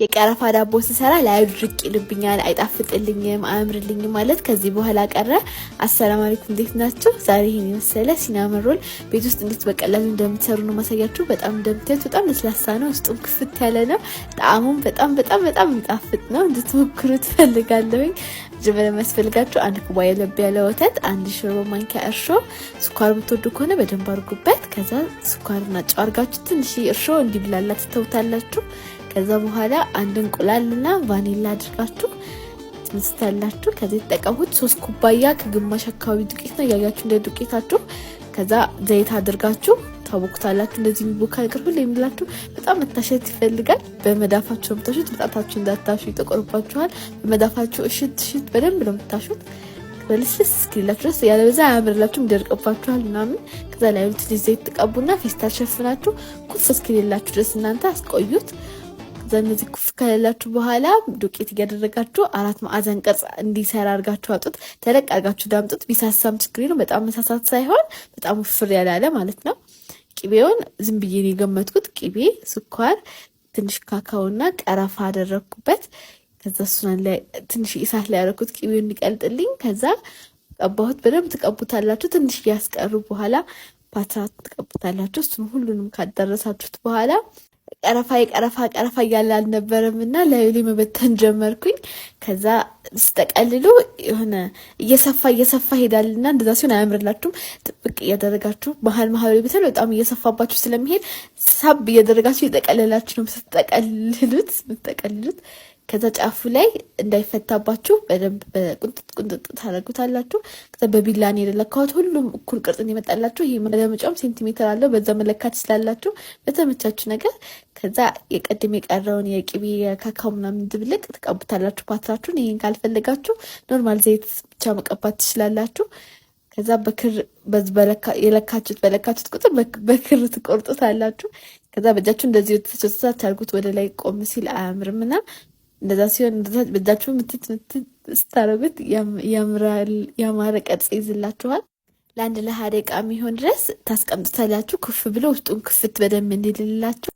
የቀረፋ ዳቦ ስሰራ ላይ ድርቅ ይልብኛል፣ አይጣፍጥልኝም፣ አያምርልኝም ማለት ከዚህ በኋላ ቀረ። አሰላሙ አለይኩም እንዴት ናችሁ? ዛሬ ይሄን የመሰለ ሲናመን ሮል ቤት ውስጥ እንዴት በቀላሉ እንደምትሰሩ ነው ማሳያችሁ። በጣም እንደምታዩት በጣም ለስላሳ ነው፣ ውስጡም ክፍት ያለ ነው። ጣዕሙም በጣም የሚጣፍጥ ነው። እንድትሞክሩት ፈልጋለሁኝ። ጀበና የሚያስፈልጋችሁ አንድ ኩባያ ለብ ያለ ወተት፣ አንድ ሾርባ ማንኪያ እርሾ፣ ስኳር ብትወዱ ከሆነ በደንብ አድርጉበት። ከዛ ስኳርና ጨው አድርጋችሁ ትንሽ እርሾ እንዲብላላ ትተውታላችሁ። ከዛ በኋላ አንድ እንቁላልና ቫኒላ አድርጋችሁ ትምስታላችሁ። ከዛ ተጠቀሙት። 3 ኩባያ ከግማሽ አካባቢ ዱቄት ነው ያያችሁ እንደ ዱቄታችሁ። ከዛ ዘይት አድርጋችሁ ታቦክታላችሁ። እንደዚህ የሚቦካ ነገር ሁሉ የሚላችሁ በጣም መታሸት ይፈልጋል። በመዳፋችሁ ምታሹት፣ በጣታችሁ እንዳታሹ ይጠቆርባችኋል። በመዳፋችሁ እሽት በደንብ ነው የምታሹት። በልስልስ እስኪላችሁ ድረስ ያለበዛ አያምርላችሁም፣ ይደርቅባችኋል ምናምን። ከዛ ላይ ትንሽ ዘይት ተቀቡና ፌስታል ሸፍናችሁ ኩፍ እስኪላችሁ ድረስ እናንተ አስቆዩት። እነዚህ ኩፍ ከሌላችሁ በኋላ ዱቄት እያደረጋችሁ 4 ማዕዘን ቅርጽ እንዲሰራ አድርጋችሁ አውጡት። ተለቅ አድርጋችሁ ዳምጡት። ቢሳሳም ችግር ነው፣ በጣም መሳሳት ሳይሆን በጣም ውፍር ያላለ ማለት ነው። ቅቤውን ዝም ብዬ ነው የገመትኩት። ቅቤ፣ ስኳር፣ ትንሽ ካካውና ቀረፋ አደረኩበት። ከዛ እሱን ላይ ትንሽ እሳት ላይ ያደረኩት ቅቤውን እንዲቀልጥልኝ። ከዛ ቀባሁት። በደንብ ትቀቡታላችሁ። ትንሽ ያስቀሩ በኋላ ፓትራት ትቀቡታላችሁ። እሱን ሁሉንም ካደረሳችሁት በኋላ ቀረፋ እያለ አልነበረምና ላይ መበተን ጀመርኩኝ። ከዛ ስጠቀልሉ የሆነ እየሰፋ ሄዳልና እንደዛ ሲሆን አያምርላችሁም። ጥብቅ እያደረጋችሁ መሀል ቤተል በጣም እየሰፋባችሁ ስለሚሄድ ሳብ እያደረጋችሁ እየጠቀለላችሁ ነው የምትጠቀልሉት። ከዛ ጫፉ ላይ እንዳይፈታባችሁ በደንብ ቁንጥጥ ታደርጉታላችሁ። ከዛ በቢላን የለካሁት ሁሉም እኩል ቅርጽ እንዲመጣላችሁ። ይሄ መለመጫም ሴንቲሜትር አለው፣ በዛ መለካት ስላላችሁ በተመቻችሁ ነገር። ከዛ የቀድም የቀረውን የቅቤ ካካው ምናምን ድብልቅ ትቀቡታላችሁ ፓትራችሁን። ይሄን ካልፈለጋችሁ ኖርማል ዘይት ብቻ መቀባት ትችላላችሁ። ከዛ በክር በለካችሁት ቁጥር በክር ትቆርጡታላችሁ። ከዛ በእጃችሁ እንደዚህ ተሰሳት አድርጉት። ወደ ላይ ቆም ሲል አያምርምና እንደዛ ሲሆን በእጃችሁ ምትት ስታረጉት ያማረ ቅርጽ ይዝላችኋል። ለአንድ ለ20 ደቂቃ የሚሆን ድረስ ታስቀምጡታላችሁ። ኩፍ ብሎ ውስጡን ክፍት በደንብ እንዲልላችሁ።